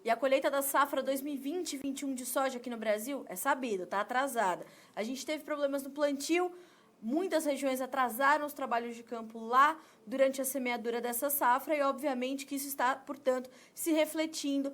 E a colheita da safra 2020-21 de soja aqui no Brasil é sabido, está atrasada. A gente teve problemas no plantio, muitas regiões atrasaram os trabalhos de campo lá durante a semeadura dessa safra e, obviamente, que isso está, portanto, se refletindo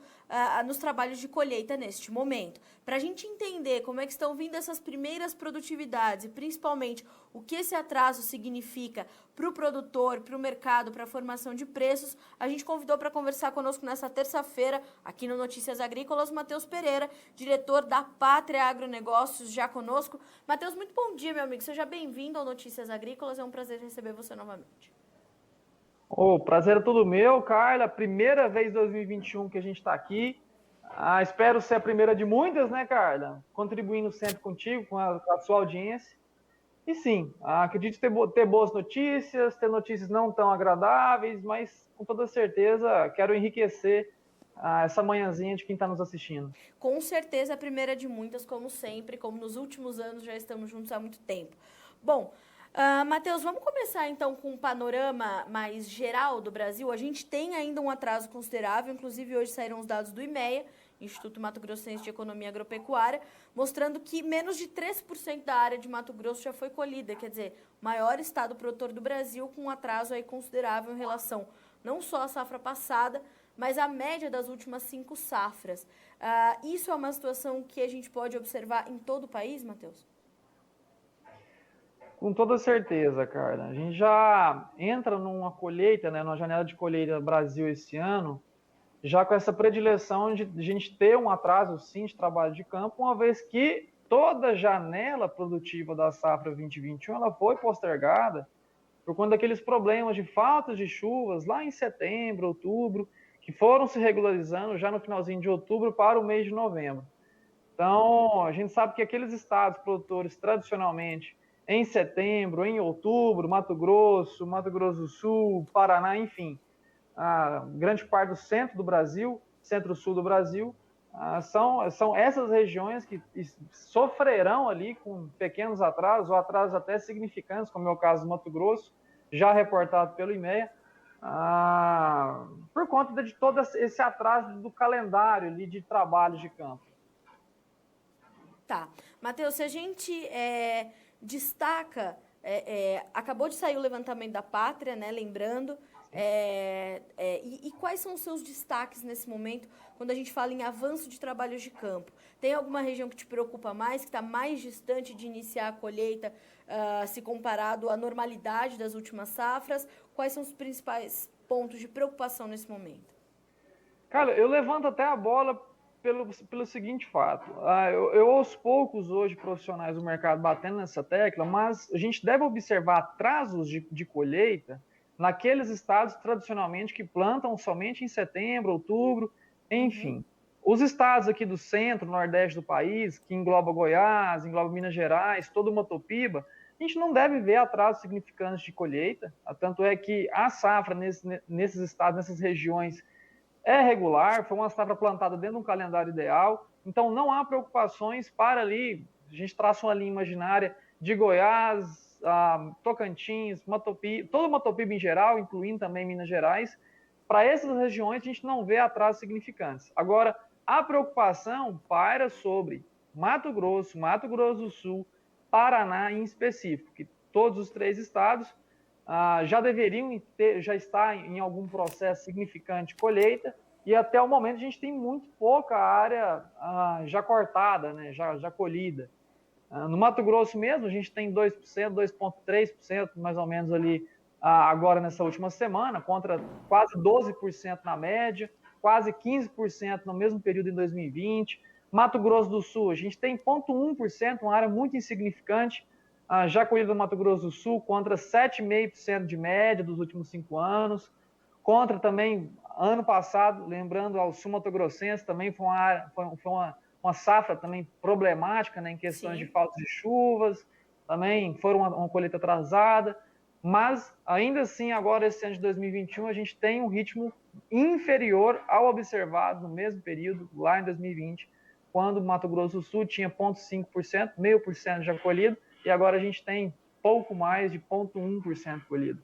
nos trabalhos de colheita neste momento. Para a gente entender como é que estão vindo essas primeiras produtividades e, principalmente, o que esse atraso significa para o produtor, para o mercado, para a formação de preços, a gente convidou para conversar conosco nessa terça-feira, aqui no Notícias Agrícolas, Matheus Pereira, diretor da Pátria Agronegócios, já conosco. Matheus, muito bom dia, meu amigo. Seja bem-vindo ao Notícias Agrícolas. É um prazer receber você novamente. O prazer é todo meu, Carla. Primeira vez em 2021 que a gente está aqui. Espero ser a primeira de muitas, né, Carla? Contribuindo sempre contigo, com a sua audiência. E sim, acredito ter boas notícias, ter notícias não tão agradáveis, mas com toda certeza quero enriquecer essa manhãzinha de quem está nos assistindo. Com certeza a primeira de muitas, como sempre, como nos últimos anos, já estamos juntos há muito tempo. Bom, Matheus, vamos começar então com um panorama mais geral do Brasil. A gente tem ainda um atraso considerável, inclusive hoje saíram os dados do IMEA, Instituto Mato Grossense de Economia Agropecuária, mostrando que menos de 3% da área de Mato Grosso já foi colhida, quer dizer, o maior estado produtor do Brasil com um atraso aí considerável em relação não só à safra passada, mas a média das últimas 5 safras. Isso é uma situação que a gente pode observar em todo o país, Matheus? Com toda certeza, Carla. A gente já entra numa colheita, né, numa janela de colheita Brasil esse ano, já com essa predileção de a gente ter um atraso, sim, de trabalho de campo, uma vez que toda a janela produtiva da safra 2021 ela foi postergada por conta daqueles problemas de falta de chuvas lá em setembro, outubro, que foram se regularizando já no finalzinho de outubro para o mês de novembro. Então, a gente sabe que aqueles estados produtores tradicionalmente em setembro, em outubro, Mato Grosso do Sul, Paraná, enfim, a grande parte do centro do Brasil, centro-sul do Brasil, são essas regiões que sofrerão ali com pequenos atrasos, ou atrasos até significantes, como é o caso do Mato Grosso, já reportado pelo IMEA, por conta de todo esse atraso do calendário ali de trabalho de campo. Tá. Matheus, se a gente destaca, acabou de sair o levantamento da Pátria, né, lembrando, e quais são os seus destaques nesse momento, quando a gente fala em avanço de trabalhos de campo? Tem alguma região que te preocupa mais, que está mais distante de iniciar a colheita, se comparado à normalidade das últimas safras? Quais são os principais pontos de preocupação nesse momento? Cara, eu levanto até a bola pelo seguinte fato. Eu aos poucos hoje profissionais do mercado batendo nessa tecla, mas a gente deve observar atrasos de colheita naqueles estados tradicionalmente que plantam somente em setembro, outubro, enfim. Uhum. Os estados aqui do centro, nordeste do país, que engloba Goiás, engloba Minas Gerais, toda uma Topiba, a gente não deve ver atrasos significantes de colheita. Tanto é que a safra nesses estados, nessas regiões, é regular, foi uma safra plantada dentro de um calendário ideal, então não há preocupações para ali, a gente traça uma linha imaginária de Goiás, Tocantins, toda Matopiba em geral, incluindo também Minas Gerais. Para essas regiões a gente não vê atrasos significantes. Agora, a preocupação paira sobre Mato Grosso do Sul, Paraná em específico, que todos os 3 estados já deveriam já estar em algum processo significante de colheita, e até o momento a gente tem muito pouca área já cortada, né, já colhida. No Mato Grosso mesmo, a gente tem 2%, 2,3% mais ou menos ali agora nessa última semana, contra quase 12% na média, quase 15% no mesmo período em 2020. Mato Grosso do Sul, a gente tem 0,1%, uma área muito insignificante, já colhida no Mato Grosso do Sul, contra 7,5% de média dos últimos 5 anos. Contra também, ano passado, lembrando ao Sul Mato Grossense, também foi uma safra também problemática, né, em questões de falta de chuvas, também foram uma colheita atrasada, mas ainda assim, agora esse ano de 2021, a gente tem um ritmo inferior ao observado no mesmo período, lá em 2020, quando o Mato Grosso do Sul tinha 0,5%, 0,5% já colhido, e agora a gente tem pouco mais de 0,1% colhido.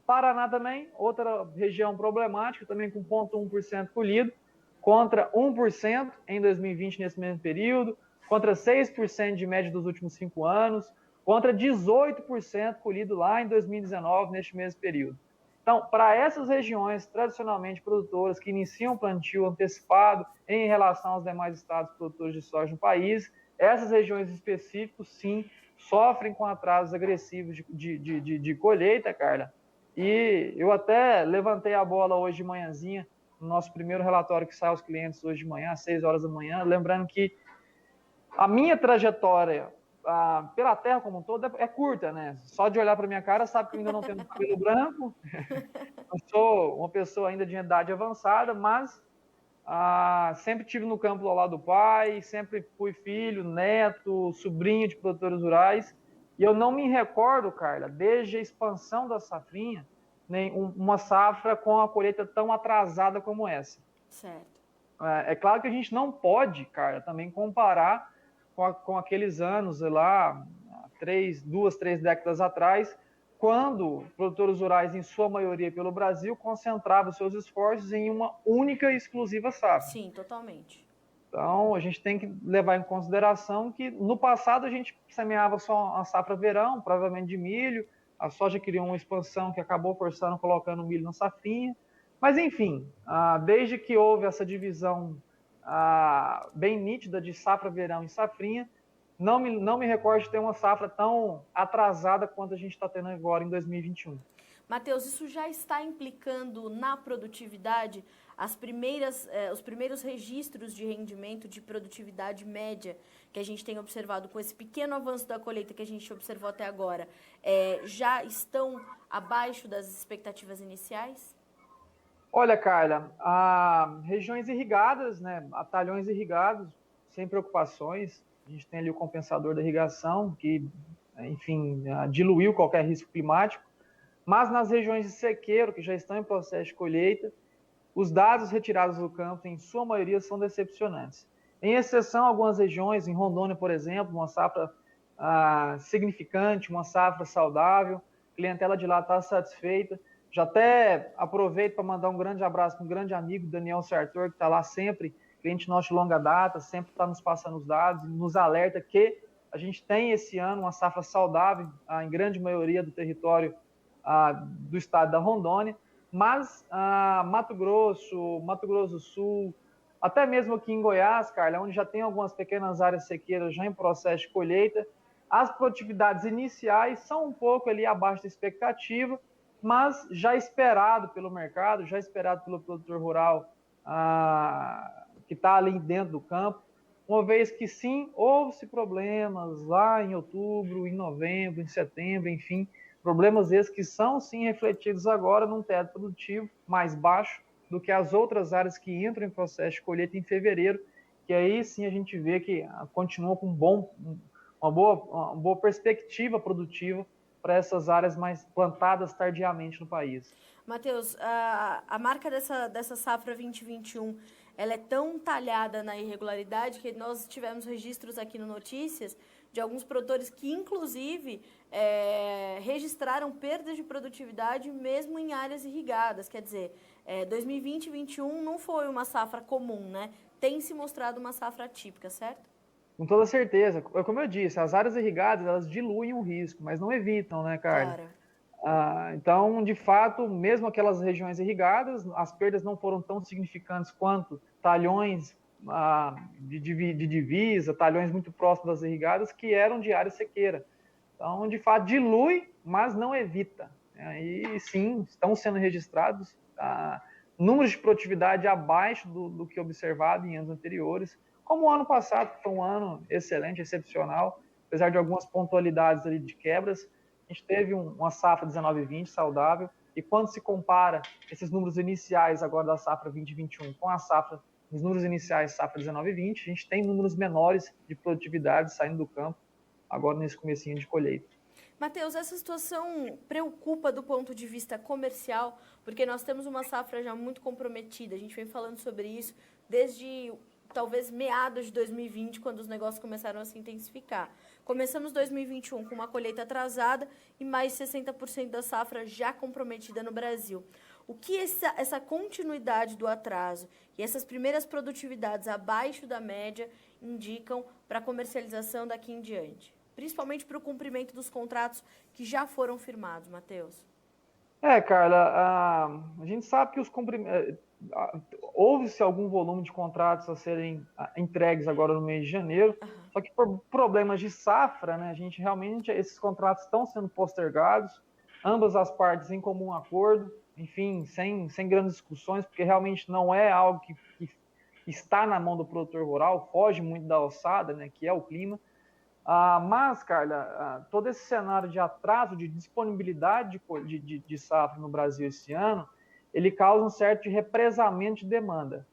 Paraná também, outra região problemática, também com 0,1% colhido, contra 1% em 2020 nesse mesmo período, contra 6% de média dos últimos 5 anos, contra 18% colhido lá em 2019, neste mesmo período. Então, para essas regiões tradicionalmente produtoras que iniciam o plantio antecipado em relação aos demais estados produtores de soja no país, essas regiões específicas, sim, sofrem com atrasos agressivos de colheita, Carla. E eu até levantei a bola hoje de manhãzinha, no nosso primeiro relatório que sai aos clientes hoje de manhã, às 6 horas da manhã, lembrando que a minha trajetória pela terra como um todo é curta, né? Só de olhar para minha cara sabe que eu ainda não tenho cabelo branco, eu sou uma pessoa ainda de idade avançada, mas sempre tive no campo ao lado do pai, sempre fui filho, neto, sobrinho de produtores rurais, e eu não me recordo, Carla, desde a expansão da safrinha, nem uma safra com a colheita tão atrasada como essa. Certo. É claro que a gente não pode, Carla, também comparar com aqueles anos lá, 2, 3 décadas atrás, quando produtores rurais, em sua maioria pelo Brasil, concentravam seus esforços em uma única e exclusiva safra. Sim, totalmente. Então, a gente tem que levar em consideração que no passado a gente semeava só a safra verão, provavelmente de milho, a soja criou uma expansão que acabou forçando, colocando milho na safrinha. Mas, enfim, desde que houve essa divisão bem nítida de safra verão e safrinha, não me recordo de ter uma safra tão atrasada quanto a gente está tendo agora em 2021. Matheus, isso já está implicando na produtividade os primeiros registros de rendimento de produtividade média que a gente tem observado com esse pequeno avanço da colheita que a gente observou até agora, já estão abaixo das expectativas iniciais? Olha, Carla, regiões irrigadas, né, talhões irrigados, sem preocupações. A gente tem ali o compensador da irrigação, que, enfim, diluiu qualquer risco climático. Mas nas regiões de sequeiro, que já estão em processo de colheita, os dados retirados do campo, em sua maioria, são decepcionantes. Em exceção a algumas regiões, em Rondônia, por exemplo, uma safra significante, uma safra saudável, a clientela de lá está satisfeita. Já até aproveito para mandar um grande abraço para um grande amigo, Daniel Sartor, que está lá sempre, cliente nosso de longa data, sempre está nos passando os dados e nos alerta que a gente tem esse ano uma safra saudável, em grande maioria do território do estado da Rondônia, mas Mato Grosso do Sul, até mesmo aqui em Goiás, Carla, onde já tem algumas pequenas áreas sequeiras já em processo de colheita, as produtividades iniciais são um pouco ali abaixo da expectativa, mas já esperado pelo mercado, já esperado pelo produtor rural que está ali dentro do campo, uma vez que sim, houve-se problemas lá em outubro, em novembro, em setembro, enfim, problemas esses que são sim refletidos agora num teto produtivo mais baixo do que as outras áreas que entram em processo de colheita em fevereiro, que aí sim a gente vê que continua com uma boa perspectiva produtiva para essas áreas mais plantadas tardiamente no país. Matheus, a marca dessa safra 2021, ela é tão talhada na irregularidade que nós tivemos registros aqui no Notícias de alguns produtores que, inclusive, registraram perdas de produtividade mesmo em áreas irrigadas. Quer dizer, 2020 e 2021 não foi uma safra comum, né? Tem se mostrado uma safra atípica, certo? Com toda certeza. Como eu disse, as áreas irrigadas, elas diluem o risco, mas não evitam, né, Carla? Claro. Então, de fato, mesmo aquelas regiões irrigadas, as perdas não foram tão significantes quanto talhões de divisa, talhões muito próximos das irrigadas, que eram de área sequeira. Então, de fato, dilui, mas não evita. E sim, estão sendo registrados números de produtividade abaixo do que observado em anos anteriores, como o ano passado, que foi um ano excelente, excepcional, apesar de algumas pontualidades ali de quebras. A gente teve uma safra 19-20 saudável, e quando se compara esses números iniciais agora da safra 2021 com os números iniciais da safra 19-20, a gente tem números menores de produtividade saindo do campo agora nesse comecinho de colheita. Matheus, essa situação preocupa do ponto de vista comercial, porque nós temos uma safra já muito comprometida, a gente vem falando sobre isso desde talvez meados de 2020, quando os negócios começaram a se intensificar. Começamos 2021 com uma colheita atrasada e mais de 60% da safra já comprometida no Brasil. O que essa continuidade do atraso e essas primeiras produtividades abaixo da média indicam para a comercialização daqui em diante? Principalmente para o cumprimento dos contratos que já foram firmados, Matheus. Carla, a gente sabe que houve-se algum volume de contratos a serem entregues agora no mês de janeiro, só que por problemas de safra, né, esses contratos estão sendo postergados, ambas as partes em comum acordo, enfim, sem grandes discussões, porque realmente não é algo que está na mão do produtor rural, foge muito da alçada, né, que é o clima. Mas, Carla, todo esse cenário de atraso de disponibilidade de safra no Brasil esse ano, ele causa um certo represamento de demanda.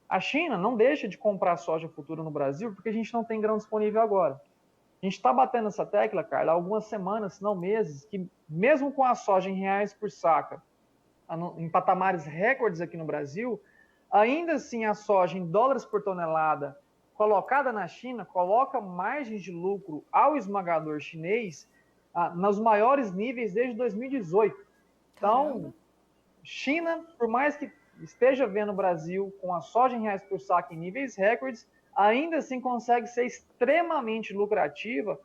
A China não deixa de comprar soja futura no Brasil porque a gente não tem grão disponível agora. A gente está batendo essa tecla, Carla, há algumas semanas, se não meses, que mesmo com a soja em reais por saca, em patamares recordes aqui no Brasil, ainda assim a soja em dólares por tonelada colocada na China coloca margens de lucro ao esmagador chinês nos maiores níveis desde 2018. Então, China, por mais que esteja vendo o Brasil com a soja em reais por saco em níveis recordes, ainda assim consegue ser extremamente lucrativa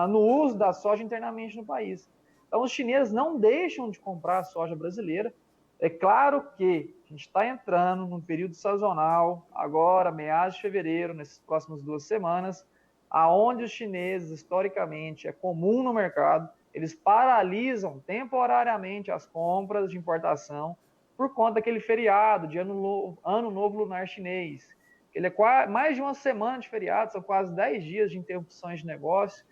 no uso da soja internamente no país. Então, os chineses não deixam de comprar a soja brasileira. É claro que a gente está entrando num período sazonal, agora, meados de fevereiro, nessas próximas 2 semanas, aonde os chineses, historicamente, é comum no mercado, eles paralisam temporariamente as compras de importação por conta daquele feriado de Ano Novo Lunar Chinês. Ele é mais de uma semana de feriado, são quase 10 dias de interrupções de negócio,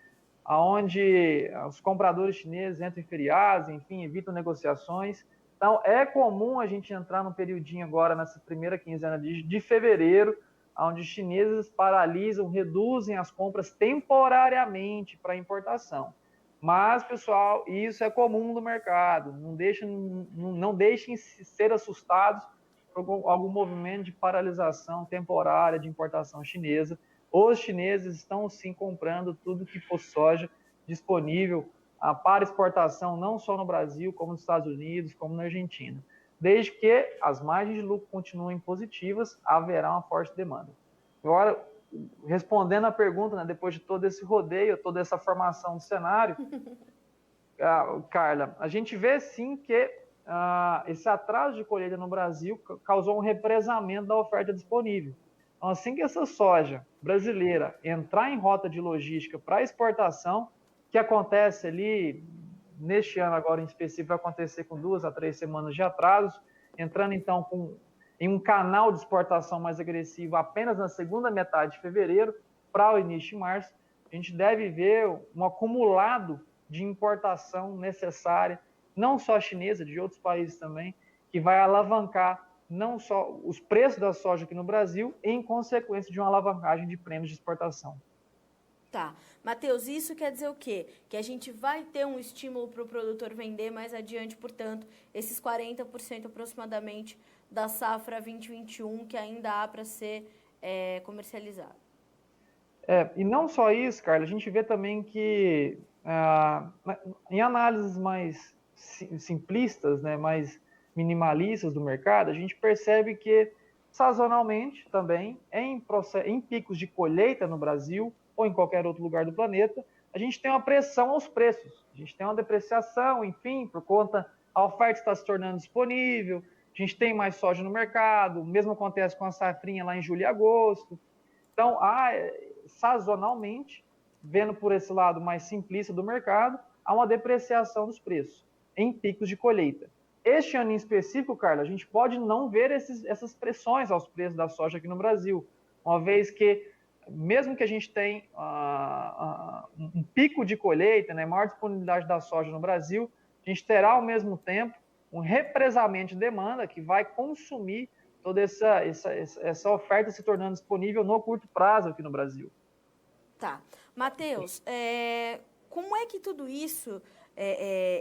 onde os compradores chineses entram em feriados, enfim, evitam negociações. Então, é comum a gente entrar num periodinho agora, nessa primeira quinzena de fevereiro, onde os chineses paralisam, reduzem as compras temporariamente para importação. Mas, pessoal, isso é comum no mercado. Não deixem ser assustados por algum movimento de paralisação temporária de importação chinesa. Os chineses estão, sim, comprando tudo que for soja disponível para exportação, não só no Brasil, como nos Estados Unidos, como na Argentina. Desde que as margens de lucro continuem positivas, haverá uma forte demanda. Agora, respondendo à pergunta, né, depois de todo esse rodeio, toda essa formação do cenário, Carla, a gente vê sim que esse atraso de colheita no Brasil causou um represamento da oferta disponível. Então, assim que essa soja brasileira entrar em rota de logística para exportação, que acontece ali, neste ano agora em específico, vai acontecer com 2 a 3 semanas de atraso, entrando então em um canal de exportação mais agressivo apenas na segunda metade de fevereiro para o início de março, a gente deve ver um acumulado de importação necessária, não só chinesa, de outros países também, que vai alavancar não só os preços da soja aqui no Brasil, em consequência de uma alavancagem de prêmios de exportação. Tá. Matheus, isso quer dizer o quê? Que a gente vai ter um estímulo para o produtor vender mais adiante, portanto, esses 40% aproximadamente da safra 2021 que ainda há para ser comercializado. E não só isso, Carla, a gente vê também que em análises mais simplistas, né, mais minimalistas do mercado, a gente percebe que sazonalmente também, em picos de colheita no Brasil ou em qualquer outro lugar do planeta, a gente tem uma pressão aos preços, a gente tem uma depreciação, enfim, por conta a oferta está se tornando disponível, a gente tem mais soja no mercado, o mesmo acontece com a safrinha lá em julho e agosto. Então, sazonalmente, vendo por esse lado mais simplista do mercado, há uma depreciação dos preços em picos de colheita. Este ano em específico, Carla, a gente pode não ver essas pressões aos preços da soja aqui no Brasil, uma vez que, mesmo que a gente tenha um pico de colheita, né, maior disponibilidade da soja no Brasil, a gente terá ao mesmo tempo um represamento de demanda que vai consumir toda essa oferta se tornando disponível no curto prazo aqui no Brasil. Tá. Matheus, como é que tudo isso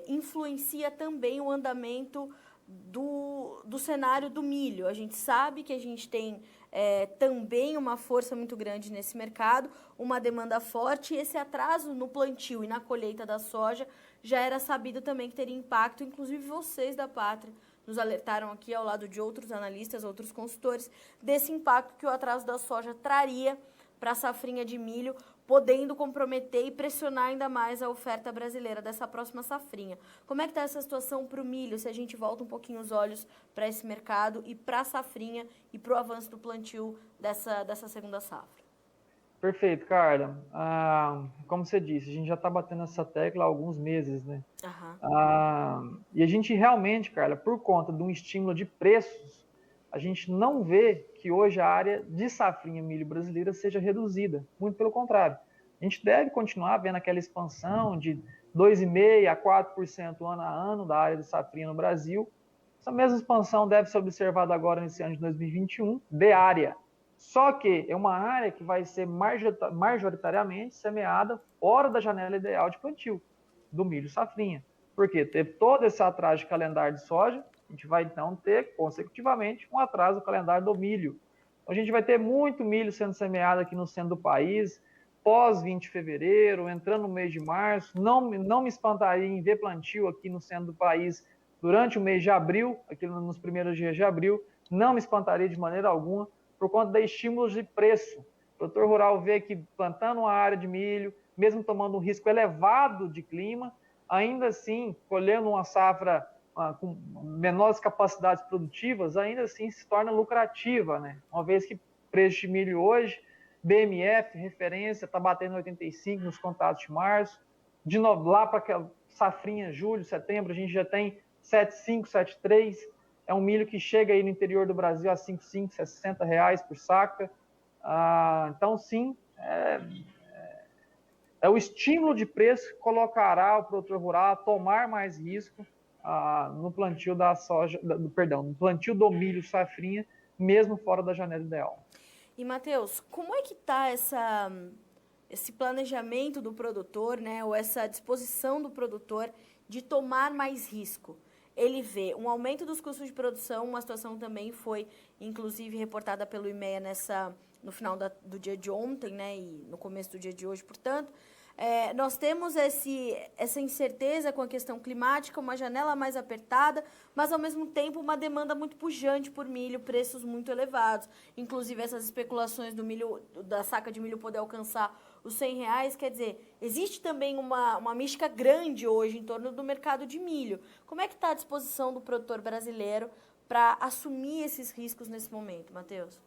influencia também o andamento do cenário do milho? A gente sabe que a gente tem também uma força muito grande nesse mercado, uma demanda forte, e esse atraso no plantio e na colheita da soja já era sabido também que teria impacto, inclusive vocês da Pátria nos alertaram aqui, ao lado de outros analistas, outros consultores, desse impacto que o atraso da soja traria para a safrinha de milho, podendo comprometer e pressionar ainda mais a oferta brasileira dessa próxima safrinha. Como é que está essa situação para o milho, se a gente volta um pouquinho os olhos para esse mercado e para a safrinha e para o avanço do plantio dessa segunda safra? Perfeito, Carla. Como você disse, a gente já está batendo essa tecla há alguns meses, né? E a gente realmente, Carla, por conta de um estímulo de preços, a gente não vê que hoje a área de safrinha milho brasileira seja reduzida. Muito pelo contrário. A gente deve continuar vendo aquela expansão de 2,5% a 4% ano a ano da área de safrinha no Brasil. Essa mesma expansão deve ser observada agora nesse ano de 2021, de área. Só que é uma área que vai ser majoritariamente semeada fora da janela ideal de plantio do milho safrinha. Porque teve todo esse atraso de calendário de soja, a gente vai então ter consecutivamente um atraso no calendário do milho. Então, a gente vai ter muito milho sendo semeado aqui no centro do país, pós 20 de fevereiro, entrando no mês de março. Não me espantaria em ver plantio aqui no centro do país durante o mês de abril, aqui nos primeiros dias de abril. Não me espantaria de maneira alguma, por conta de estímulos de preço. O produtor rural vê que plantando uma área de milho, mesmo tomando um risco elevado de clima, ainda assim, colhendo uma safra com menores capacidades produtivas, ainda assim se torna lucrativa, né? Uma vez que o preço de milho hoje, BMF, referência, está batendo 85 nos contatos de março. De novo, lá para aquela safrinha, julho, setembro, a gente já tem 7,5, 7,3. É um milho que chega aí no interior do Brasil a 5,5, R$60 por saca. Então, sim, é o estímulo de preço que colocará o produtor rural a tomar mais risco no plantio da soja, no plantio do milho safrinha, mesmo fora da janela ideal. E, Matheus, como é que está esse planejamento do produtor, né, ou essa disposição do produtor de tomar mais risco? Ele vê um aumento dos custos de produção, uma situação também foi, inclusive, reportada pelo IMEA no final do dia de ontem, né, e no começo do dia de hoje, portanto. Nós temos essa incerteza com a questão climática, uma janela mais apertada, mas, ao mesmo tempo, uma demanda muito pujante por milho, preços muito elevados. Inclusive, essas especulações do milho, da saca de milho poder alcançar os R$100, quer dizer, existe também uma mística grande hoje em torno do mercado de milho. Como é que está a disposição do produtor brasileiro para assumir esses riscos nesse momento, Matheus?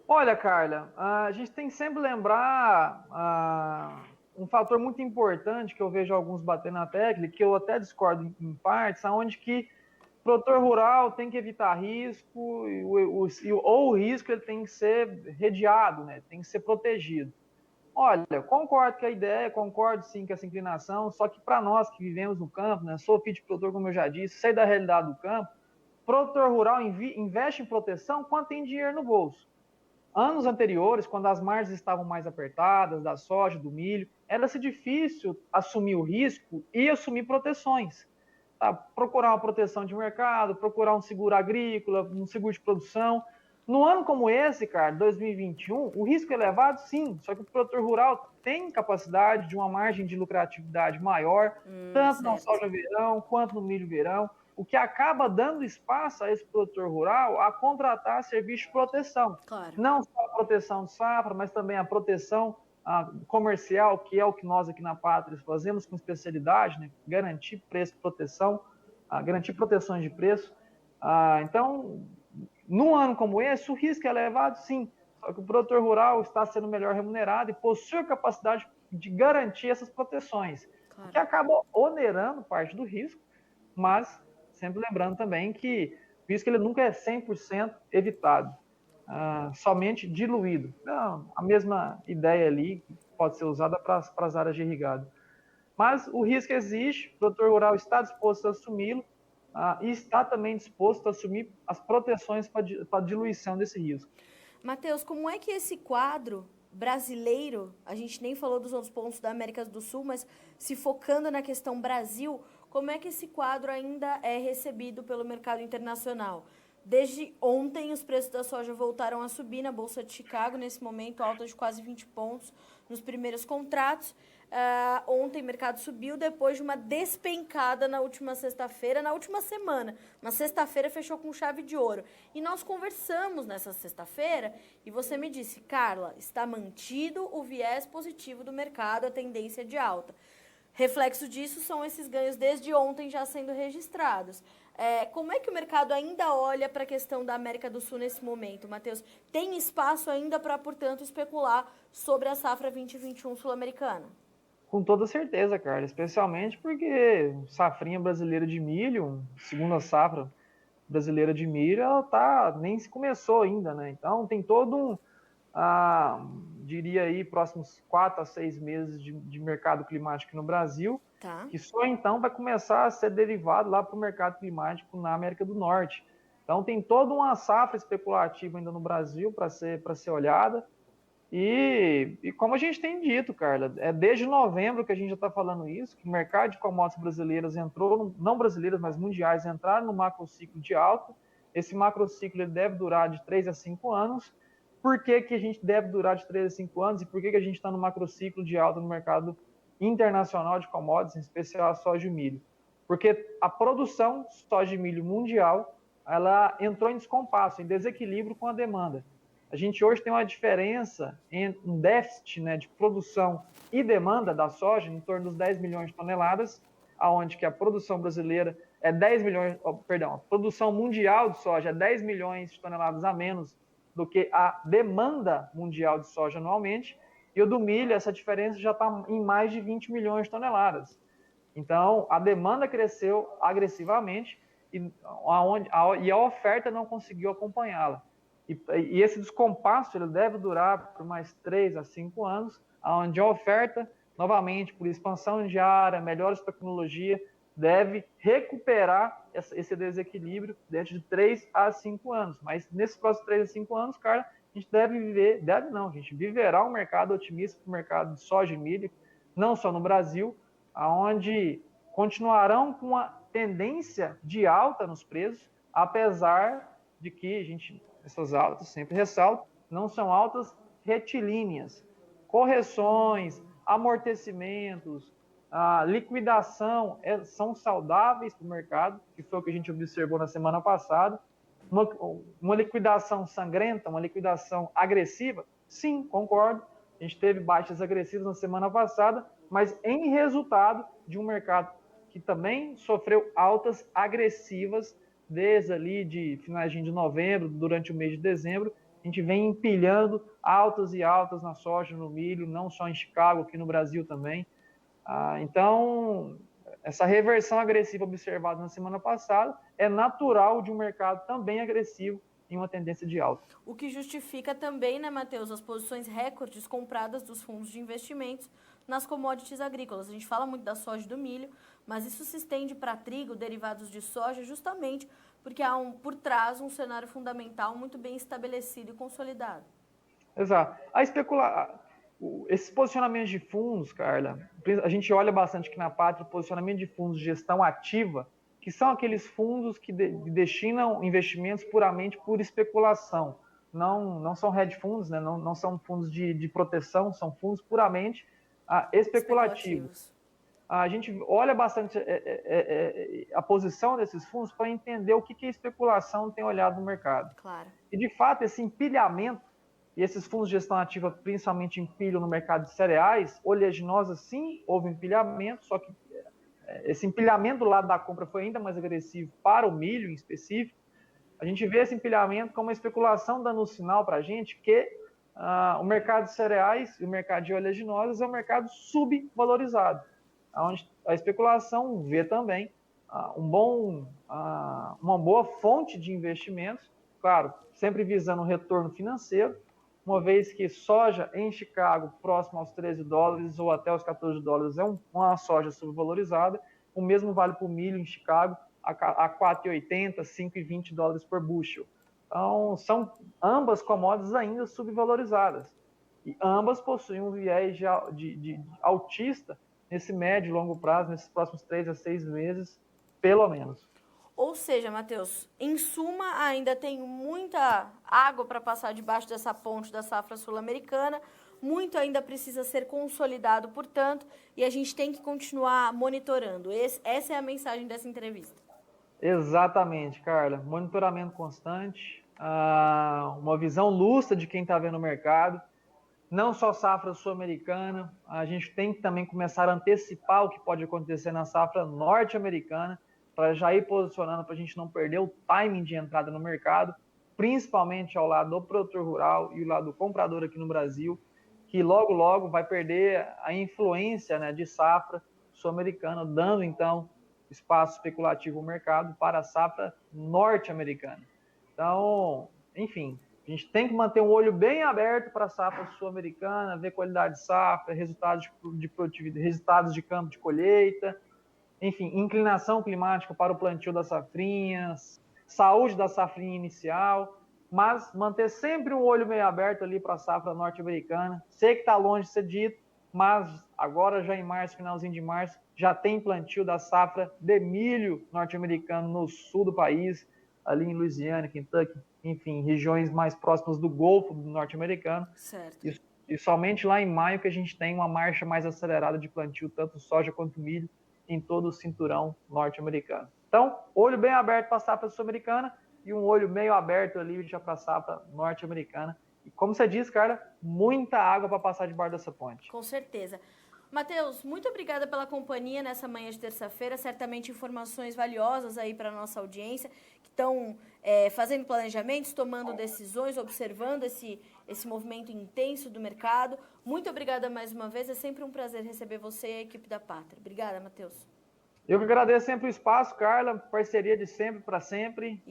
Olha, Carla, a gente tem que sempre lembrar um fator muito importante que eu vejo alguns bater na tecla, que eu até discordo em partes, onde que o produtor rural tem que evitar risco, ou o risco ele tem que ser redeado, né? Tem que ser protegido. Olha, concordo com a ideia, concordo sim com essa inclinação, só que para nós que vivemos no campo, né, sou filho de produtor, como eu já disse, sei da realidade do campo, o produtor rural investe em proteção quando tem dinheiro no bolso. Anos anteriores, quando as margens estavam mais apertadas, da soja, do milho, era-se difícil assumir o risco e assumir proteções. Tá? Procurar uma proteção de mercado, procurar um seguro agrícola, um seguro de produção. No ano como esse, cara, 2021, o risco é elevado, sim, só que o produtor rural tem capacidade de uma margem de lucratividade maior, tanto na soja verão quanto no milho verão, o que acaba dando espaço a esse produtor rural a contratar serviço de proteção. Claro. Não só a proteção de safra, mas também a proteção comercial, que é o que nós aqui na Pátria fazemos com especialidade, né? Garantir preço, proteção, garantir proteções de preço. Então, num ano como esse, o risco é elevado, sim, só que o produtor rural está sendo melhor remunerado e possui a capacidade de garantir essas proteções, claro, o que acaba onerando parte do risco, mas sempre lembrando também que o risco ele nunca é 100% evitado, somente diluído. Não, a mesma ideia ali pode ser usada para as áreas de irrigado. Mas o risco existe, o produtor rural está disposto a assumi-lo e está também disposto a assumir as proteções para a diluição desse risco. Matheus, como é que esse quadro brasileiro, a gente nem falou dos outros pontos da América do Sul, mas se focando na questão Brasil, como é que esse quadro ainda é recebido pelo mercado internacional? Desde ontem, os preços da soja voltaram a subir na Bolsa de Chicago, nesse momento, alta de quase 20 pontos nos primeiros contratos. Ontem o mercado subiu depois de uma despencada na última sexta-feira, na última semana. Na sexta-feira fechou com chave de ouro. E nós conversamos nessa sexta-feira e você me disse, Carla, está mantido o viés positivo do mercado, a tendência de alta. Reflexo disso são esses ganhos desde ontem já sendo registrados. Como é que o mercado ainda olha para a questão da América do Sul nesse momento, Matheus? Tem espaço ainda para, portanto, especular sobre a safra 2021 sul-americana? Com toda certeza, Carla, especialmente porque safrinha brasileira de milho, segunda safra brasileira de milho, ela nem se começou ainda, né? Então tem todo diria aí, próximos 4 a 6 meses de mercado climático no Brasil, Tá. que só então vai começar a ser derivado lá para o mercado climático na América do Norte. Então tem toda uma safra especulativa ainda no Brasil para ser olhada. E como a gente tem dito, Carla, desde novembro que a gente já está falando isso, que o mercado de commodities brasileiras entrou, não brasileiras, mas mundiais, entraram no macrociclo de alta. Esse macrociclo ele deve durar de 3 a 5 anos. Por que a gente deve durar de 3 a 5 anos e por que a gente está no macrociclo de alta no mercado internacional de commodities, em especial a soja e milho? Porque a produção de soja e milho mundial ela entrou em descompasso, em desequilíbrio com a demanda. A gente hoje tem uma diferença em um déficit, né, de produção e demanda da soja em torno dos 10 milhões de toneladas, aonde que a produção brasileira é 10 milhões, a produção mundial de soja é 10 milhões de toneladas a menos do que a demanda mundial de soja anualmente, e o do milho, essa diferença já está em mais de 20 milhões de toneladas. Então, a demanda cresceu agressivamente e a oferta não conseguiu acompanhá-la. E esse descompasso ele deve durar por mais 3 a 5 anos, onde a oferta, novamente, por expansão de área, melhores tecnologia, deve recuperar esse desequilíbrio dentro de 3 a 5 anos. Mas nesses próximos 3 a 5 anos, cara, a gente a gente viverá um mercado otimista para o mercado de soja e milho, não só no Brasil, onde continuarão com uma tendência de alta nos preços, apesar de que essas altas, sempre ressalto, não são altas retilíneas. Correções, amortecimentos, a liquidação são saudáveis para o mercado, que foi o que a gente observou na semana passada. Uma liquidação sangrenta, uma liquidação agressiva? Sim, concordo. A gente teve baixas agressivas na semana passada, mas em resultado de um mercado que também sofreu altas agressivas desde ali de finalzinho de novembro, durante o mês de dezembro. A gente vem empilhando altas e altas na soja, no milho, não só em Chicago, aqui no Brasil também. Então, essa reversão agressiva observada na semana passada é natural de um mercado também agressivo em uma tendência de alta. O que justifica também, né, Matheus, as posições recordes compradas dos fundos de investimentos nas commodities agrícolas. A gente fala muito da soja e do milho, mas isso se estende para trigo, derivados de soja, justamente porque há por trás um cenário fundamental muito bem estabelecido e consolidado. Exato. Esses posicionamentos de fundos, Carla, a gente olha bastante aqui na Pátria o posicionamento de fundos de gestão ativa, que são aqueles fundos que destinam investimentos puramente por especulação. Não são hedge funds, né? Não são fundos de proteção, são fundos puramente especulativos. A gente olha bastante a posição desses fundos para entender o que a especulação tem olhado no mercado. Claro. E, de fato, esse empilhamento, e esses fundos de gestão ativa principalmente empilham no mercado de cereais, oleaginosa, sim, houve empilhamento, só que esse empilhamento do lado da compra foi ainda mais agressivo para o milho em específico. A gente vê esse empilhamento como uma especulação dando um sinal para a gente que o mercado de cereais e o mercado de oleaginosas é um mercado subvalorizado, onde a especulação vê também uma boa fonte de investimentos, claro, sempre visando um retorno financeiro, uma vez que soja em Chicago, próximo aos 13 dólares ou até os 14 dólares, é uma soja subvalorizada. O mesmo vale para o milho em Chicago, a 4,80, 5,20 dólares por bushel. Então, são ambas commodities ainda subvalorizadas. E ambas possuem um viés de altista nesse médio e longo prazo, nesses próximos 3 a 6 meses, pelo menos. Ou seja, Matheus, em suma, ainda tem muita água para passar debaixo dessa ponte da safra sul-americana, muito ainda precisa ser consolidado, portanto, e a gente tem que continuar monitorando. Essa é a mensagem dessa entrevista. Exatamente, Carla. Monitoramento constante, uma visão lúcida de quem está vendo o mercado, não só safra sul-americana, a gente tem que também começar a antecipar o que pode acontecer na safra norte-americana, para já ir posicionando para a gente não perder o timing de entrada no mercado, principalmente ao lado do produtor rural e o lado do comprador aqui no Brasil, que logo, logo vai perder a influência, né, de safra sul-americana, dando, então, espaço especulativo no mercado para a safra norte-americana. Então, enfim, a gente tem que manter um olho bem aberto para a safra sul-americana, ver qualidade de safra, resultados de produtividade, resultados de campo de colheita, enfim, inclinação climática para o plantio das safrinhas, saúde da safrinha inicial, mas manter sempre um olho meio aberto ali para a safra norte-americana. Sei que está longe de ser dito, mas agora já em março, finalzinho de março, já tem plantio da safra de milho norte-americano no sul do país, ali em Louisiana, Kentucky, enfim, regiões mais próximas do Golfo norte-americano. Certo. E somente lá em maio que a gente tem uma marcha mais acelerada de plantio, tanto soja quanto milho, em todo o cinturão norte-americano. Então, olho bem aberto para a safra sul-americana e um olho meio aberto ali já para a safra norte-americana. E como você disse, Carla, muita água para passar debaixo dessa ponte. Com certeza. Matheus, muito obrigada pela companhia nessa manhã de terça-feira. Certamente informações valiosas aí para a nossa audiência, que estão fazendo planejamentos, tomando decisões, observando esse movimento intenso do mercado. Muito obrigada mais uma vez. É sempre um prazer receber você e a equipe da Pátria. Obrigada, Matheus. Eu que agradeço sempre o espaço, Carla. Parceria de sempre para sempre.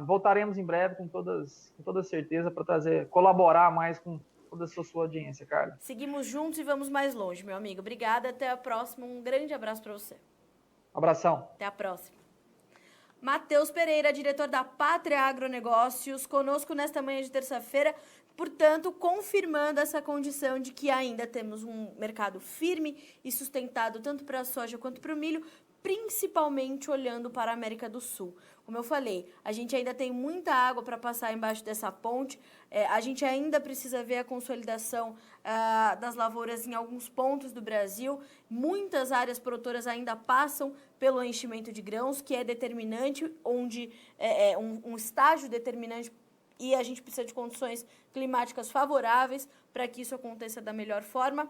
Voltaremos em breve com toda certeza para colaborar mais com toda a sua audiência, Carla. Seguimos juntos e vamos mais longe, meu amigo. Obrigada, até a próxima. Um grande abraço para você. Abração. Até a próxima. Matheus Pereira, diretor da Pátria Agronegócios, conosco nesta manhã de terça-feira, portanto, confirmando essa condição de que ainda temos um mercado firme e sustentado tanto para a soja quanto para o milho, principalmente olhando para a América do Sul. Como eu falei, a gente ainda tem muita água para passar embaixo dessa ponte, a gente ainda precisa ver a consolidação das lavouras em alguns pontos do Brasil. Muitas áreas produtoras ainda passam pelo enchimento de grãos, que é determinante, onde é um estágio determinante, e a gente precisa de condições climáticas favoráveis para que isso aconteça da melhor forma.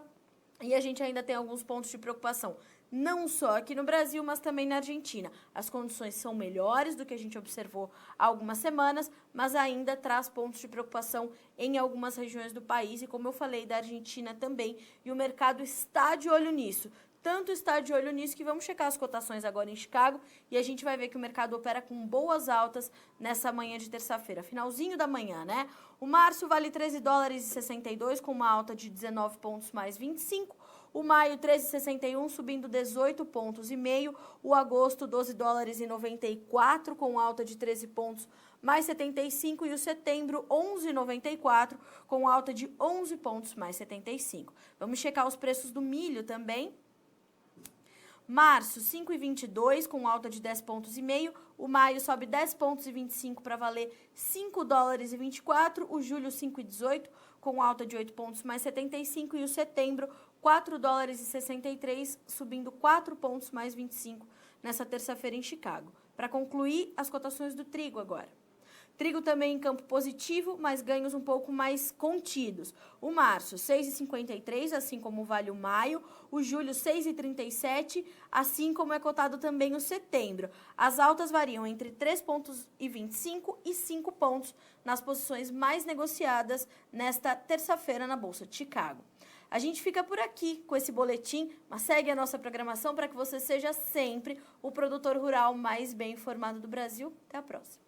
E a gente ainda tem alguns pontos de preocupação, não só aqui no Brasil, mas também na Argentina. As condições são melhores do que a gente observou há algumas semanas, mas ainda traz pontos de preocupação em algumas regiões do país. E como eu falei, da Argentina também. E o mercado está de olho nisso. Tanto está de olho nisso que vamos checar as cotações agora em Chicago e a gente vai ver que o mercado opera com boas altas nessa manhã de terça-feira, finalzinho da manhã, né? O março vale $13,62 com uma alta de 19 pontos mais 25. O maio, 13,61, subindo 18 pontos e meio. O agosto, $12,94 com alta de 13 pontos mais 75. E o setembro, 11,94 com alta de 11 pontos mais 75. Vamos checar os preços do milho também. Março, 5,22 com alta de 10 pontos e meio. O maio sobe 10 pontos e 25 para valer $5,24. O julho, 5,18 com alta de 8 pontos mais 75. E o setembro, $4,63, subindo 4 pontos mais 25 nessa terça-feira em Chicago. Para concluir, as cotações do trigo agora. Trigo também em campo positivo, mas ganhos um pouco mais contidos. O março, 6,53, assim como vale o maio. O julho, 6,37, assim como é cotado também o setembro. As altas variam entre 3,25 pontos e 5 pontos nas posições mais negociadas nesta terça-feira na Bolsa de Chicago. A gente fica por aqui com esse boletim, mas segue a nossa programação para que você seja sempre o produtor rural mais bem informado do Brasil. Até a próxima.